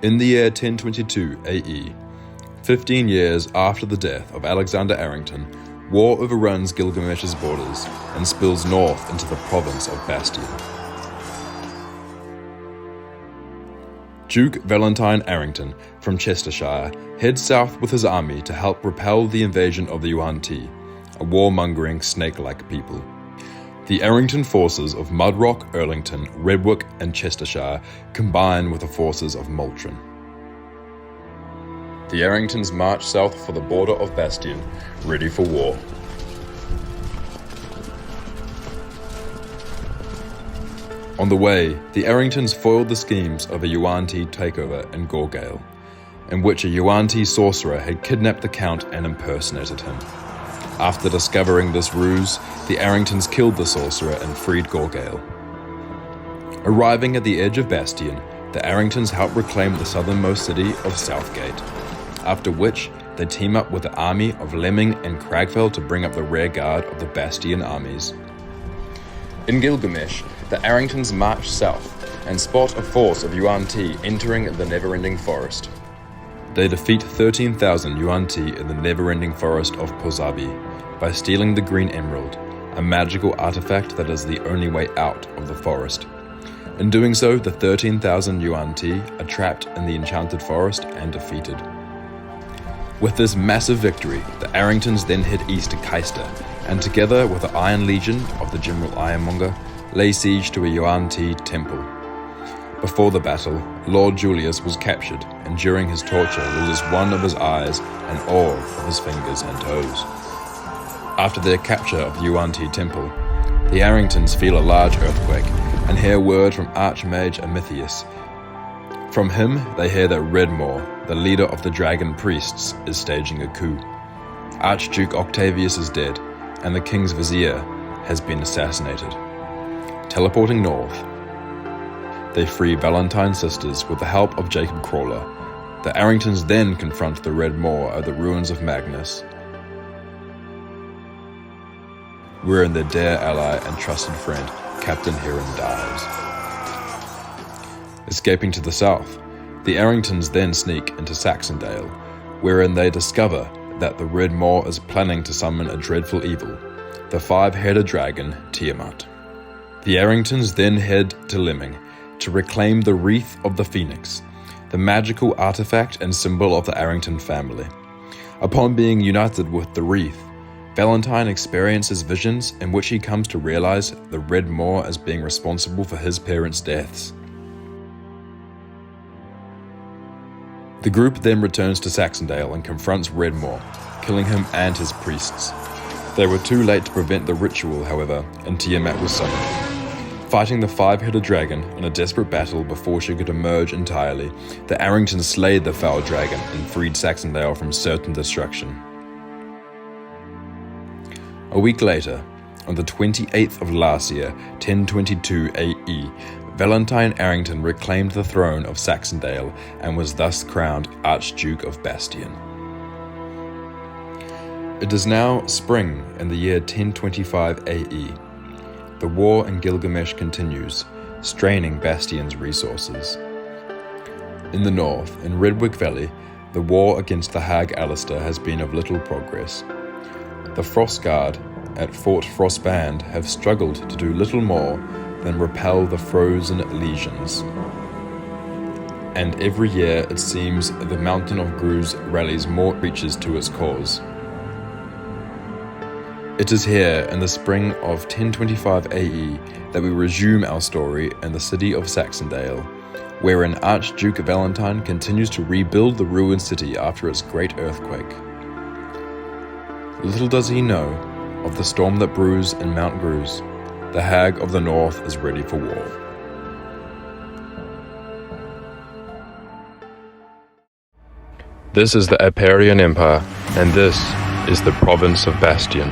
In the year 1022 AE, 15 years after the death of Alexander Arrington, war overruns Gilgamesh's borders and spills north into the province of Bastion. Duke Valentine Arrington from Chestershire heads south with his army to help repel the invasion of the Yuan-Ti, a warmongering snake-like people. The Arrington forces of Mudrock, Earlington, Redwick and Chestershire combine with the forces of Moultron. The Arringtons march south for the border of Bastion, ready for war. On the way, the Arringtons foiled the schemes of a Yuan-Ti takeover in Gorgale, in which a Yuan-Ti sorcerer had kidnapped the Count and impersonated him. After discovering this ruse, the Arringtons killed the sorcerer and freed Gorgale. Arriving at the edge of Bastion, the Arringtons help reclaim the southernmost city of Southgate, after which they team up with the army of Lemming and Cragfell to bring up the rear guard of the Bastion armies. In Gilgamesh, the Arringtons march south and spot a force of Yuan-Ti entering the never-ending forest. They defeat 13,000 Yuan-Ti in the never-ending forest of Pozabi by stealing the Green Emerald, a magical artifact that is the only way out of the forest. In doing so, the 13,000 Yuan-Ti are trapped in the enchanted forest and defeated. With this massive victory, the Arringtons then head east to Keister, and together with the Iron Legion of the General Ironmonger, lay siege to a Yuan-Ti temple. Before the battle, Lord Julius was captured, and during his torture loses one of his eyes and all of his fingers and toes. After their capture of the Yuan-Ti temple, the Arringtons feel a large earthquake and hear word from Archmage Amithius. From him, they hear that Redmore, the leader of the dragon priests, is staging a coup. Archduke Octavius is dead, and the king's vizier has been assassinated. Teleporting north, they free Valentine's sisters with the help of Jacob Crawler. The Arringtons then confront the Red Moor at the ruins of Magnus, wherein their dear ally and trusted friend, Captain Heron, dies. Escaping to the south, the Arringtons then sneak into Saxondale, wherein they discover that the Red Moor is planning to summon a dreadful evil, the five-headed dragon Tiamat. The Arringtons then head to Lemming to reclaim the Wreath of the Phoenix, the magical artifact and symbol of the Arrington family. Upon being united with the Wreath, Valentine experiences visions in which he comes to realize the Red Moor as being responsible for his parents' deaths. The group then returns to Saxondale and confronts Redmore, killing him and his priests. They were too late to prevent the ritual, however, and Tiamat was summoned. Fighting the five-headed dragon in a desperate battle before she could emerge entirely, the Arringtons slayed the foul dragon and freed Saxondale from certain destruction. A week later, on the 28th of last year, 1022 AE, Valentine Arrington reclaimed the throne of Saxondale and was thus crowned Archduke of Bastion. It is now spring in the year 1025 AE. The war in Gilgamesh continues, straining Bastion's resources. In the north, in Redwick Valley, the war against the hag Alistair has been of little progress. The Frostguard at Fort Frostband have struggled to do little more than repel the frozen legions. And every year it seems the Mountain of Gruz rallies more creatures to its cause. It is here in the spring of 1025 AE that we resume our story in the city of Saxondale, wherein Archduke Valentine continues to rebuild the ruined city after its great earthquake. Little does he know of the storm that brews in Mount Gruz. The Hag of the North is ready for war. This is the Aperion Empire, and this is the Province of Bastion.